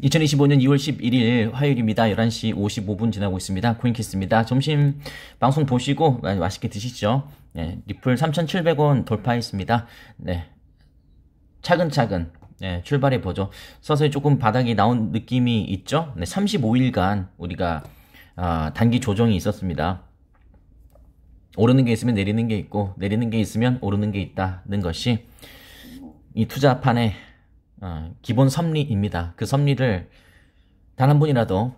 2025년 2월 11일 화요일입니다. 11시 55분 지나고 있습니다. 코인키스입니다. 점심 방송 보시고 맛있게 드시죠. 네, 리플 3,700원 돌파했습니다. 네, 차근차근 출발해보죠. 서서히 조금 바닥이 나온 느낌이 있죠. 네, 35일간 우리가 단기 조정이 있었습니다. 오르는 게 있으면 내리는 게 있고, 내리는 게 있으면 오르는 게 있다는 것이 이 투자판의 기본 섭리입니다. 그 섭리를 단 한 분이라도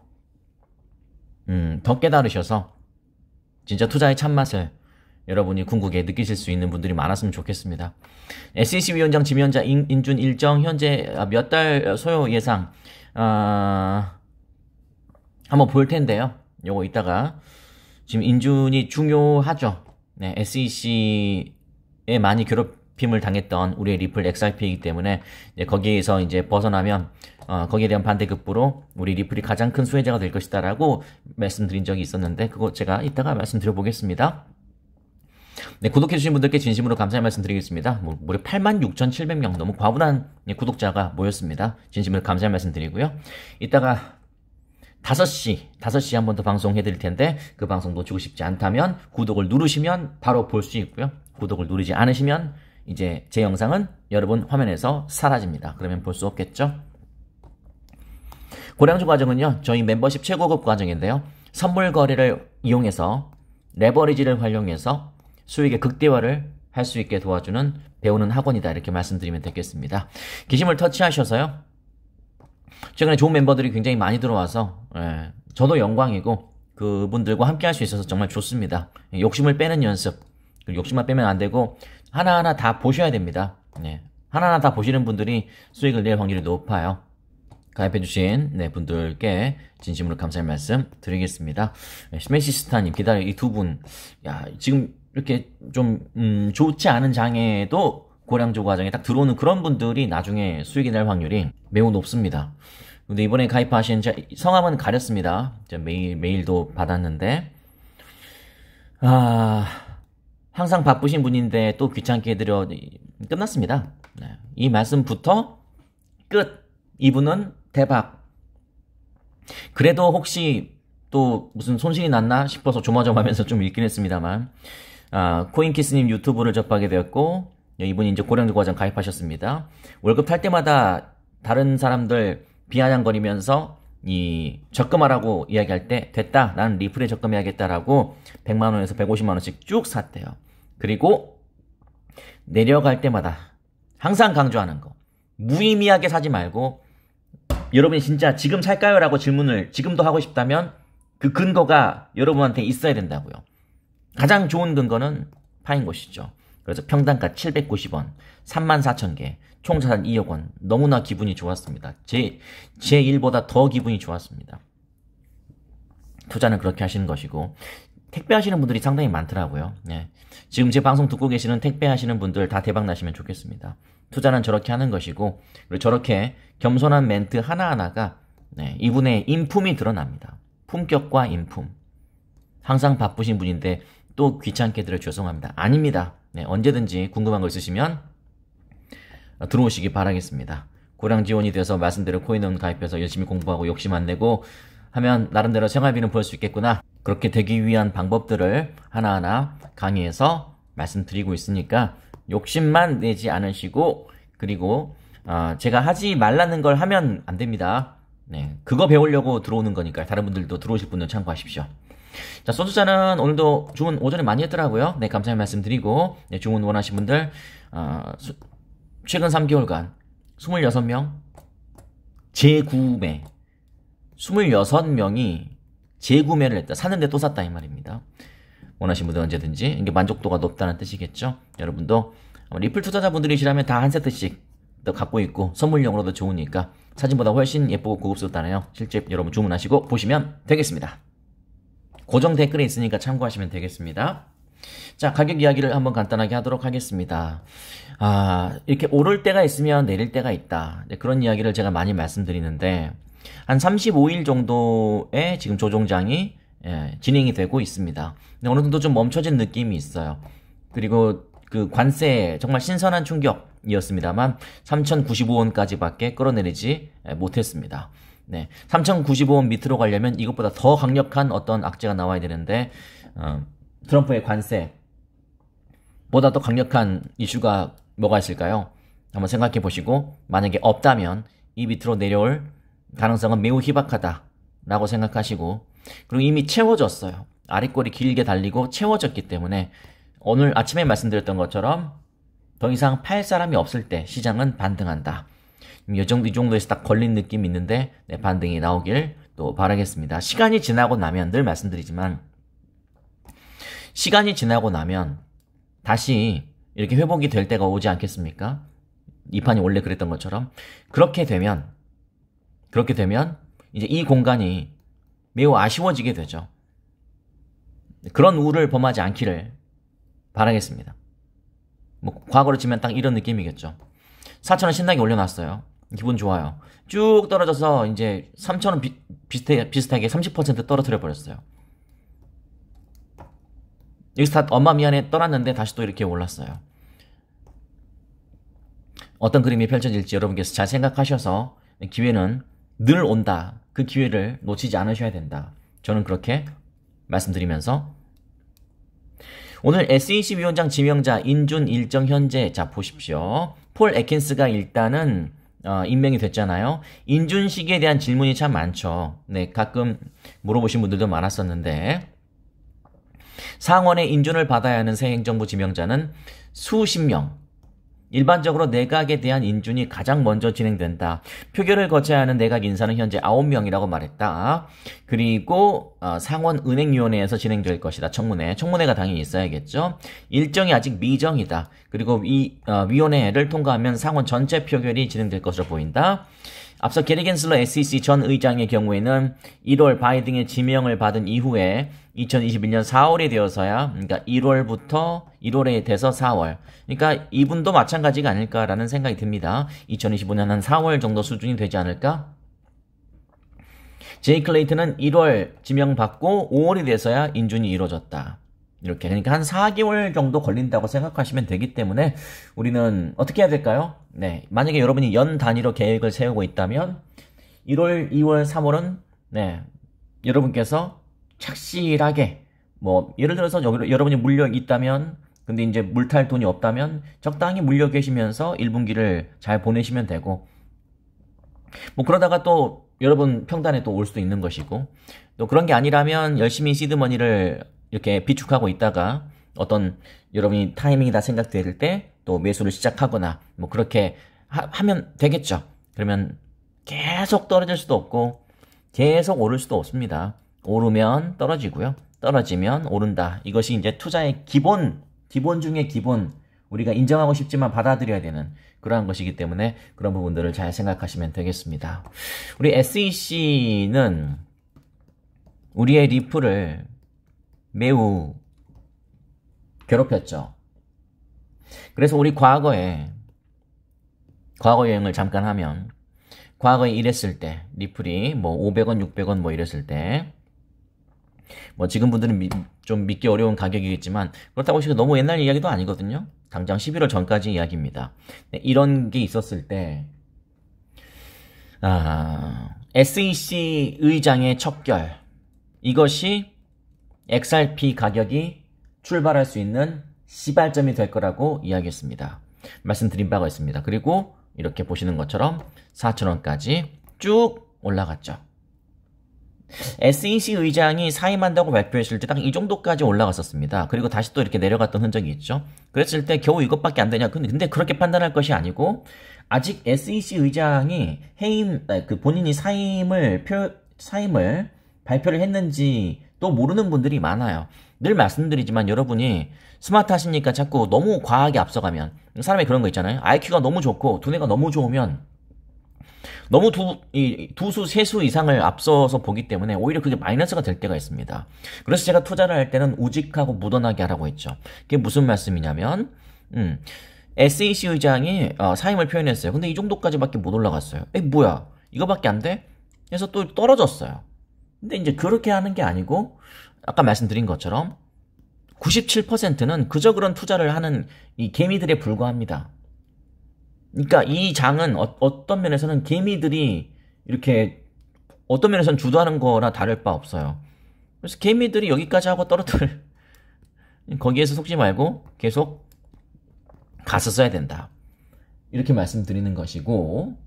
더 깨달으셔서 진짜 투자의 참맛을 여러분이 궁극에 느끼실 수 있는 분들이 많았으면 좋겠습니다. SEC 위원장 지명자 인준 일정 현재 몇 달 소요 예상 한번 볼 텐데요. 요거 이따가 지금 인준이 중요하죠. 네, SEC에 많이 괴롭힘을 당했던 우리의 리플 XRP이기 때문에 거기에서 이제 벗어나면 거기에 대한 반대급부로 우리 리플이 가장 큰 수혜자가 될 것이다라고 말씀드린 적이 있었는데 그거 제가 이따가 말씀드려 보겠습니다. 네, 구독해주신 분들께 진심으로 감사의 말씀 드리겠습니다. 무려 86,700명 너무 과분한 구독자가 모였습니다. 진심으로 감사의 말씀 드리고요. 이따가 5시 한 번 더 방송해 드릴 텐데 그 방송 놓치고 싶지 않다면 구독을 누르시면 바로 볼 수 있고요. 구독을 누르지 않으시면 이제 제 영상은 여러분 화면에서 사라집니다. 그러면 볼 수 없겠죠? 고량주 과정은요, 저희 멤버십 최고급 과정인데요. 선물 거래를 이용해서 레버리지를 활용해서 수익의 극대화를 할 수 있게 도와주는 배우는 학원이다. 이렇게 말씀드리면 되겠습니다. 게시물 터치하셔서요. 최근에 좋은 멤버들이 굉장히 많이 들어와서 저도 영광이고 그분들과 함께 할 수 있어서 정말 좋습니다. 욕심을 빼는 연습. 욕심만 빼면 안 되고 하나하나 다 보셔야 됩니다. 하나하나 다 보시는 분들이 수익을 낼 확률이 높아요. 가입해주신 분들께 진심으로 감사의 말씀 드리겠습니다. 스매시스타님 기다려 이 두 분 지금 이렇게 좀 좋지 않은 장에도 고량주 과정에 딱 들어오는 그런 분들이 나중에 수익이 날 확률이 매우 높습니다. 근데 이번에 가입하신 성함은 가렸습니다. 메일도 받았는데 항상 바쁘신 분인데 또 귀찮게 해드려 끝났습니다. 이 말씀부터 끝. 이분은 대박. 그래도 혹시 또 무슨 손실이 났나 싶어서 조마조마하면서 좀 읽긴 했습니다만 코인키스님 유튜브를 접하게 되었고 이분이 이제 고량주 과정 가입하셨습니다. 월급 탈 때마다 다른 사람들 비아냥거리면서 적금하라고 이야기할 때 됐다. 나는 리플에 적금해야겠다라고 100만원에서 150만원씩 쭉 샀대요. 그리고 내려갈 때마다 항상 강조하는 거. 무의미하게 사지 말고 여러분이 진짜 지금 살까요? 라고 질문을 지금도 하고 싶다면 그 근거가 여러분한테 있어야 된다고요. 가장 좋은 근거는 파인 것이죠. 그래서 평단가 790원, 34,000개, 총 자산 2억 원. 너무나 기분이 좋았습니다. 제 일보다 더 기분이 좋았습니다. 투자는 그렇게 하시는 것이고 택배 하시는 분들이 상당히 많더라고요. 지금 제 방송 듣고 계시는 택배 하시는 분들 다 대박 나시면 좋겠습니다. 투자는 저렇게 하는 것이고 그리고 저렇게 겸손한 멘트 하나하나가 이분의 인품이 드러납니다. 품격과 인품. 항상 바쁘신 분인데 또 귀찮게 드려 죄송합니다. 아닙니다. 언제든지 궁금한 거 있으시면 들어오시기 바라겠습니다. 고량 지원이 돼서 말씀대로 코인원 가입해서 열심히 공부하고 욕심 안 내고 하면 나름대로 생활비는 벌 수 있겠구나. 그렇게 되기 위한 방법들을 하나하나 강의해서 말씀드리고 있으니까 욕심만 내지 않으시고 그리고 제가 하지 말라는 걸 하면 안 됩니다. 그거 배우려고 들어오는 거니까 다른 분들도 들어오실 분은 참고하십시오. 자, 소주잔은 오늘도 주문 오전에 많이 했더라고요. 감사의 말씀 드리고 주문 원하신 분들 최근 3개월간 26명 재구매 26명이 재구매를 했다. 샀는데 또 샀다 이 말입니다. 원하신 분들 언제든지 이게 만족도가 높다는 뜻이겠죠. 여러분도 리플 투자자분들이시라면 다 한 세트씩 더 갖고 있고 선물용으로도 좋으니까 사진보다 훨씬 예쁘고 고급스럽다네요. 실제 여러분 주문하시고 보시면 되겠습니다. 고정 댓글에 있으니까 참고하시면 되겠습니다. 자, 가격 이야기를 한번 간단하게 하도록 하겠습니다. 이렇게 오를 때가 있으면 내릴 때가 있다. 그런 이야기를 제가 많이 말씀드리는데 한 35일 정도의 지금 조종장이 진행이 되고 있습니다. 근데 어느 정도 좀 멈춰진 느낌이 있어요. 그리고 그 관세 정말 신선한 충격이었습니다만 3,095원까지밖에 끌어내리지 못했습니다. 네, 3095원 밑으로 가려면 이것보다 더 강력한 어떤 악재가 나와야 되는데 트럼프의 관세보다 더 강력한 이슈가 뭐가 있을까요? 한번 생각해 보시고 만약에 없다면 이 밑으로 내려올 가능성은 매우 희박하다라고 생각하시고, 그리고 이미 채워졌어요. 아랫골이 길게 달리고 채워졌기 때문에 오늘 아침에 말씀드렸던 것처럼 더 이상 팔 사람이 없을 때 시장은 반등한다. 이 정도에서 딱 걸린 느낌이 있는데 네, 반등이 나오길 또 바라겠습니다. 시간이 지나고 나면 늘 말씀드리지만 시간이 지나고 나면 다시 이렇게 회복이 될 때가 오지 않겠습니까? 이 판이 원래 그랬던 것처럼 그렇게 되면 이제 이 공간이 매우 아쉬워지게 되죠. 그런 우를 범하지 않기를 바라겠습니다. 뭐 과거로 치면 딱 이런 느낌이겠죠. 4,000원 신나게 올려놨어요. 기분 좋아요. 쭉 떨어져서 이제 3,000원 비슷하게 30% 떨어뜨려 버렸어요. 여기서 다 엄마 미안해 떠났는데 다시 또 이렇게 올랐어요. 어떤 그림이 펼쳐질지 여러분께서 잘 생각하셔서 기회는 늘 온다. 그 기회를 놓치지 않으셔야 된다. 저는 그렇게 말씀드리면서 오늘 SEC 위원장 지명자 인준 일정 현재 자 보십시오. 폴 애킨스가 일단은 임명이 됐잖아요. 인준 시기에 대한 질문이 참 많죠. 네, 가끔 물어보신 분들도 많았었는데 상원의 인준을 받아야 하는 새 행정부 지명자는 수십 명. 일반적으로 내각에 대한 인준이 가장 먼저 진행된다. 표결을 거쳐야 하는 내각 인사는 현재 9명이라고 말했다. 그리고 상원은행위원회에서 진행될 것이다. 청문회가 당연히 있어야겠죠. 일정이 아직 미정이다. 그리고 이 위원회를 통과하면 상원 전체 표결이 진행될 것으로 보인다. 앞서 게리 겐슬러 SEC 전 의장의 경우에는 1월 바이든의 지명을 받은 이후에 2021년 4월이 되어서야, 그러니까 1월에 돼서 4월. 그러니까 이분도 마찬가지가 아닐까라는 생각이 듭니다. 2025년 한 4월 정도 수준이 되지 않을까? 제이 클레이튼은 1월 지명받고 5월이 돼서야 인준이 이루어졌다. 이렇게. 그러니까 한 4개월 정도 걸린다고 생각하시면 되기 때문에 우리는 어떻게 해야 될까요? 네. 만약에 여러분이 연 단위로 계획을 세우고 있다면 1월, 2월, 3월은 네. 여러분께서 착실하게 뭐 예를 들어서 여러분이 물려 있다면 근데 이제 물탈 돈이 없다면 적당히 물려 계시면서 1분기를 잘 보내시면 되고 뭐 그러다가 또 여러분 평단에 또 올 수도 있는 것이고 또 그런 게 아니라면 열심히 시드머니를 이렇게 비축하고 있다가 어떤 여러분이 타이밍이다 생각될 때 또 매수를 시작하거나 뭐 그렇게 하면 되겠죠. 그러면 계속 떨어질 수도 없고 계속 오를 수도 없습니다. 오르면 떨어지고요. 떨어지면 오른다. 이것이 이제 투자의 기본 중에 기본, 우리가 인정하고 싶지만 받아들여야 되는 그러한 것이기 때문에 그런 부분들을 잘 생각하시면 되겠습니다. 우리 SEC는 우리의 리플을 매우 괴롭혔죠. 그래서 우리 과거 여행을 잠깐 하면 과거에 이랬을 때 리플이 뭐 500원, 600원 뭐 이랬을 때 뭐 지금 분들은 좀 믿기 어려운 가격이겠지만 그렇다고 해서 너무 옛날 이야기도 아니거든요. 당장 11월 전까지 이야기입니다. 네, 이런 게 있었을 때 SEC 의장의 척결 이것이 XRP 가격이 출발할 수 있는 시발점이 될 거라고 이야기했습니다. 말씀드린 바가 있습니다. 그리고 이렇게 보시는 것처럼 4,000원까지 쭉 올라갔죠. SEC 의장이 사임한다고 발표했을 때 딱 이 정도까지 올라갔었습니다. 그리고 다시 또 이렇게 내려갔던 흔적이 있죠. 그랬을 때 겨우 이것밖에 안 되냐? 근데 그렇게 판단할 것이 아니고 아직 SEC 의장이 본인이 사임을 발표를 했는지 또 모르는 분들이 많아요. 늘 말씀드리지만 여러분이 스마트 하시니까 자꾸 너무 과하게 앞서가면 사람이 그런 거 있잖아요. IQ가 너무 좋고 두뇌가 너무 좋으면 너무 두수, 세수 이상을 앞서서 보기 때문에 오히려 그게 마이너스가 될 때가 있습니다. 그래서 제가 투자를 할 때는 우직하고 무던하게 하라고 했죠. 그게 무슨 말씀이냐면 SEC 의장이 사임을 표현했어요. 근데 이 정도까지밖에 못 올라갔어요. 뭐야 이거밖에 안 돼? 그래서 또 떨어졌어요. 근데 이제 그렇게 하는 게 아니고 아까 말씀드린 것처럼 97%는 그저 그런 투자를 하는 이 개미들에 불과합니다. 그러니까 이 장은 어떤 면에서는 개미들이 이렇게 어떤 면에서는 주도하는 거나 다를 바 없어요. 그래서 개미들이 여기까지 하고 떨어뜨릴 거기에서 속지 말고 계속 가서 써야 된다. 이렇게 말씀드리는 것이고,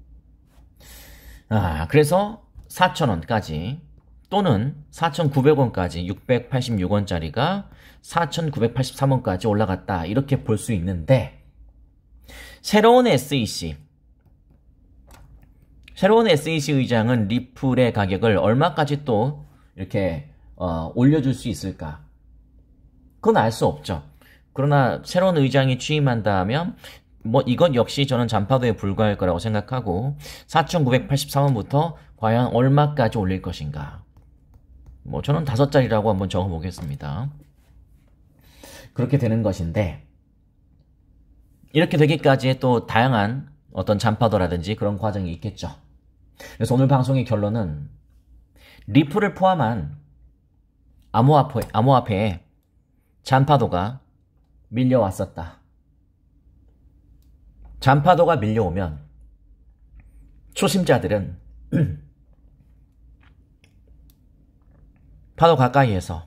그래서 4,000원까지 또는 4,900원까지 686원짜리가 4,983원까지 올라갔다. 이렇게 볼 수 있는데, 새로운 SEC 의장은 리플의 가격을 얼마까지 또 이렇게 올려줄 수 있을까? 그건 알 수 없죠. 그러나 새로운 의장이 취임한다면 뭐 이것 역시 저는 잔파도에 불과할 거라고 생각하고 4,983원부터 과연 얼마까지 올릴 것인가? 뭐 저는 5자리라고 한번 적어보겠습니다. 그렇게 되는 것인데, 이렇게 되기까지의 또 다양한 어떤 잔파도라든지 그런 과정이 있겠죠. 그래서 오늘 방송의 결론은 리플을 포함한 암호화폐에 잔파도가 밀려왔었다. 잔파도가 밀려오면 초심자들은 파도 가까이에서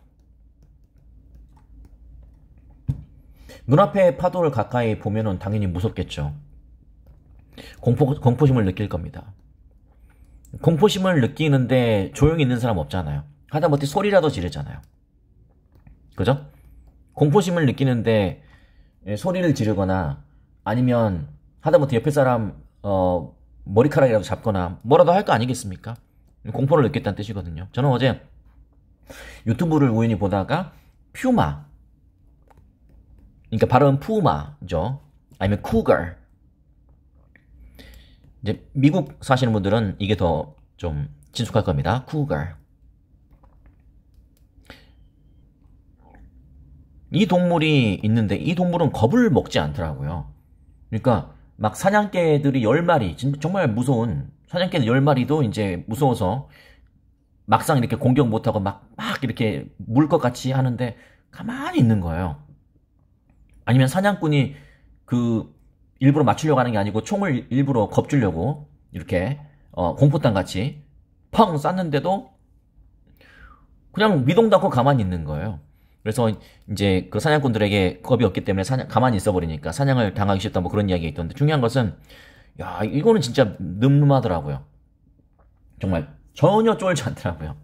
눈앞에 파도를 가까이 보면은 당연히 무섭겠죠. 공포심을 느낄 겁니다. 공포심을 느끼는데 조용히 있는 사람 없잖아요. 하다못해 소리라도 지르잖아요. 그죠? 공포심을 느끼는데 소리를 지르거나 아니면 하다못해 옆에 사람 머리카락이라도 잡거나 뭐라도 할 거 아니겠습니까? 공포를 느꼈다는 뜻이거든요. 저는 어제 유튜브를 우연히 보다가 퓨마, 그러니까 발음은 푸마죠. 아니면 쿠거. 이제 미국 사시는 분들은 이게 더 좀 친숙할 겁니다. 쿠거. 이 동물이 있는데 이 동물은 겁을 먹지 않더라고요. 그러니까 막 사냥개들이 10마리, 정말 무서운 사냥개들 10마리도 이제 무서워서 막상 이렇게 공격 못하고 막 이렇게 물 것 같이 하는데 가만히 있는 거예요. 아니면 사냥꾼이 일부러 맞추려고 하는 게 아니고 총을 일부러 겁주려고 이렇게 공포탄 같이 펑 쐈는데도 그냥 미동도 않고 가만히 있는 거예요. 그래서 이제 그 사냥꾼들에게 겁이 없기 때문에 가만히 있어버리니까 사냥을 당하기 쉽다 뭐 그런 이야기가 있던데, 중요한 것은 야 이거는 진짜 늠름하더라고요. 정말 전혀 쫄지 않더라고요.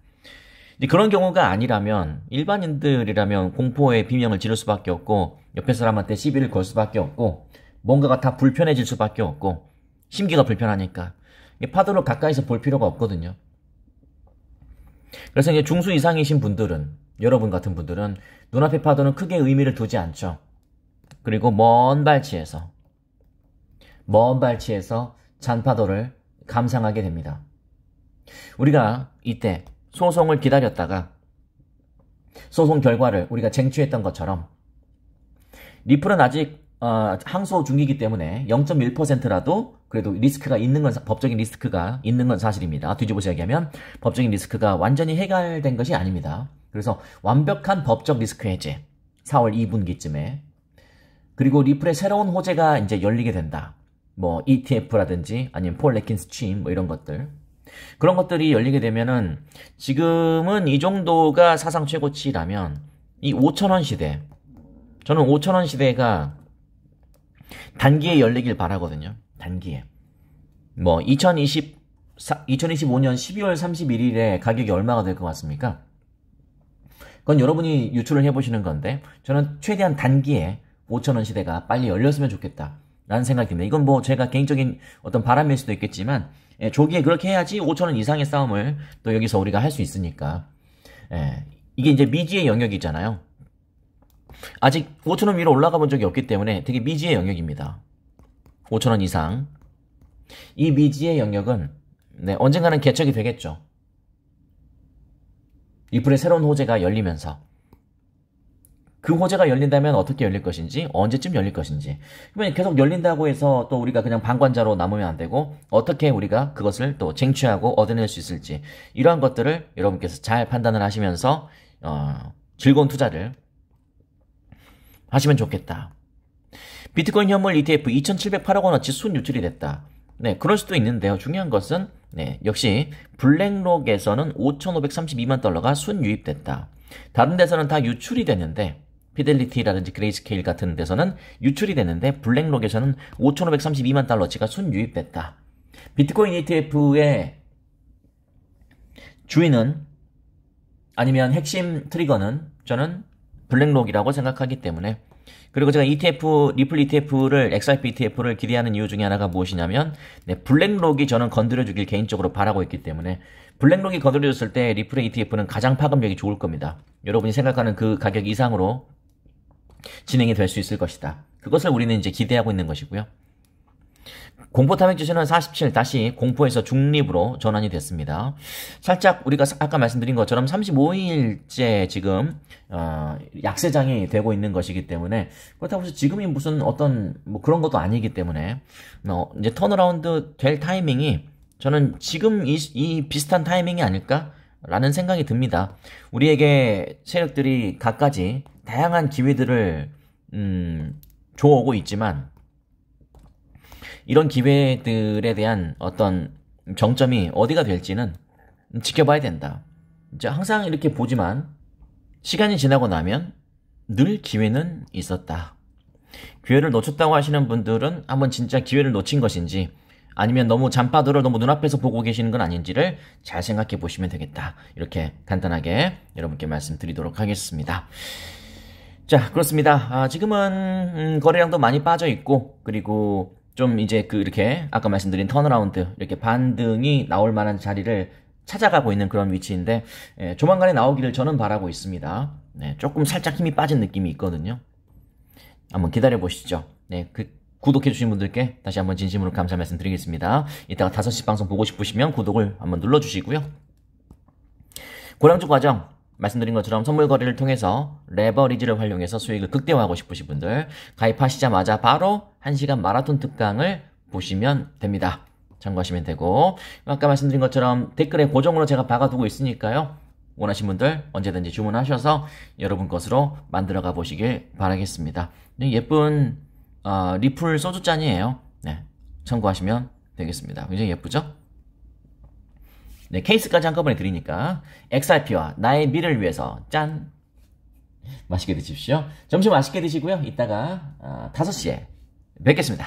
이제 그런 경우가 아니라면 일반인들이라면 공포의 비명을 지를 수밖에 없고 옆에 사람한테 시비를 걸 수밖에 없고 뭔가가 다 불편해질 수밖에 없고 심기가 불편하니까 파도를 가까이서 볼 필요가 없거든요. 그래서 이제 중수 이상이신 분들은, 여러분 같은 분들은 눈앞의 파도는 크게 의미를 두지 않죠. 그리고 먼 발치에서 잔파도를 감상하게 됩니다. 우리가 이때 소송을 기다렸다가 소송 결과를 우리가 쟁취했던 것처럼 리플은 아직 항소 중이기 때문에 0.1%라도 그래도 리스크가 있는 건, 법적인 리스크가 있는 건 사실입니다. 뒤집어서 얘기하면 법적인 리스크가 완전히 해결된 것이 아닙니다. 그래서 완벽한 법적 리스크 해제 4월 2분기쯤에, 그리고 리플의 새로운 호재가 이제 열리게 된다. 뭐 ETF라든지 아니면 폴 레킨스 취임 뭐 이런 것들, 그런 것들이 열리게 되면은 지금은 이 정도가 사상 최고치라면 이 5,000원 시대, 저는 5,000원 시대가 단기에 열리길 바라거든요. 단기에. 뭐 2025년 12월 31일에 가격이 얼마가 될 것 같습니까? 그건 여러분이 유출을 해보시는 건데 저는 최대한 단기에 5,000원 시대가 빨리 열렸으면 좋겠다 라는 생각이 듭니다. 이건 뭐 제가 개인적인 어떤 바람일 수도 있겠지만 조기에 그렇게 해야지 5,000원 이상의 싸움을 또 여기서 우리가 할 수 있으니까. 이게 이제 미지의 영역이잖아요. 아직 5,000원 위로 올라가 본 적이 없기 때문에 되게 미지의 영역입니다. 5,000원 이상. 이 미지의 영역은 언젠가는 개척이 되겠죠. 리플의 새로운 호재가 열리면서. 그 호재가 열린다면 어떻게 열릴 것인지, 언제쯤 열릴 것인지. 그러면 계속 열린다고 해서 또 우리가 그냥 방관자로 남으면 안 되고 어떻게 우리가 그것을 또 쟁취하고 얻어낼 수 있을지, 이러한 것들을 여러분께서 잘 판단을 하시면서 즐거운 투자를 하시면 좋겠다. 비트코인 현물 ETF 2,708억 원어치 순 유출이 됐다. 네, 그럴 수도 있는데요. 중요한 것은 네, 역시 블랙록에서는 5,532만 달러가 순유입됐다. 다른 데서는 다 유출이 됐는데 피델리티라든지 그레이스케일 같은 데서는 유출이 됐는데 블랙록에서는 5,532만 달러치가 순유입됐다. 비트코인 ETF의 주인은 아니면 핵심 트리거는 저는 블랙록이라고 생각하기 때문에, 그리고 제가 ETF, 리플 ETF를, XRP ETF를 기대하는 이유 중에 하나가 무엇이냐면, 네, 블랙록이 저는 건드려주길 개인적으로 바라고 있기 때문에, 블랙록이 건드려줬을 때 리플의 ETF는 가장 파급력이 좋을 겁니다. 여러분이 생각하는 그 가격 이상으로 진행이 될 수 있을 것이다. 그것을 우리는 이제 기대하고 있는 것이고요. 공포 탐욕 지수는 47 다시 공포에서 중립으로 전환이 됐습니다. 살짝 우리가 아까 말씀드린 것처럼 35일째 지금 약세장이 되고 있는 것이기 때문에, 그렇다고 해서 지금이 무슨 어떤 뭐 그런 것도 아니기 때문에 이제 턴어라운드 될 타이밍이 저는 지금 이 비슷한 타이밍이 아닐까라는 생각이 듭니다. 우리에게 세력들이 갖가지 다양한 기회들을 줘오고 있지만 이런 기회들에 대한 어떤 정점이 어디가 될지는 지켜봐야 된다. 이제 항상 이렇게 보지만 시간이 지나고 나면 늘 기회는 있었다. 기회를 놓쳤다고 하시는 분들은 한번 진짜 기회를 놓친 것인지 아니면 너무 잠바들을 너무 눈앞에서 보고 계시는 건 아닌지를 잘 생각해 보시면 되겠다. 이렇게 간단하게 여러분께 말씀드리도록 하겠습니다. 자, 그렇습니다. 지금은 거래량도 많이 빠져 있고, 그리고 좀 이제 이렇게 아까 말씀드린 턴어라운드 이렇게 반등이 나올 만한 자리를 찾아가고 있는 그런 위치인데, 조만간에 나오기를 저는 바라고 있습니다. 네, 조금 살짝 힘이 빠진 느낌이 있거든요. 한번 기다려 보시죠. 네, 구독해 주신 분들께 다시 한번 진심으로 감사 말씀드리겠습니다. 이따가 5시 방송 보고 싶으시면 구독을 한번 눌러 주시고요. 고량주 과정 말씀드린 것처럼 선물 거래를 통해서 레버리지를 활용해서 수익을 극대화하고 싶으신 분들 가입하시자마자 바로 1시간 마라톤 특강을 보시면 됩니다. 참고하시면 되고, 아까 말씀드린 것처럼 댓글에 고정으로 제가 박아두고 있으니까요. 원하신 분들 언제든지 주문하셔서 여러분 것으로 만들어가 보시길 바라겠습니다. 네, 예쁜 리플 소주잔이에요. 네, 참고하시면 되겠습니다. 굉장히 예쁘죠? 네, 케이스까지 한꺼번에 드리니까 XRP와 나의 미래를 위해서 짠! 맛있게 드십시오. 점심 맛있게 드시고요. 이따가 5시에 뵙겠습니다.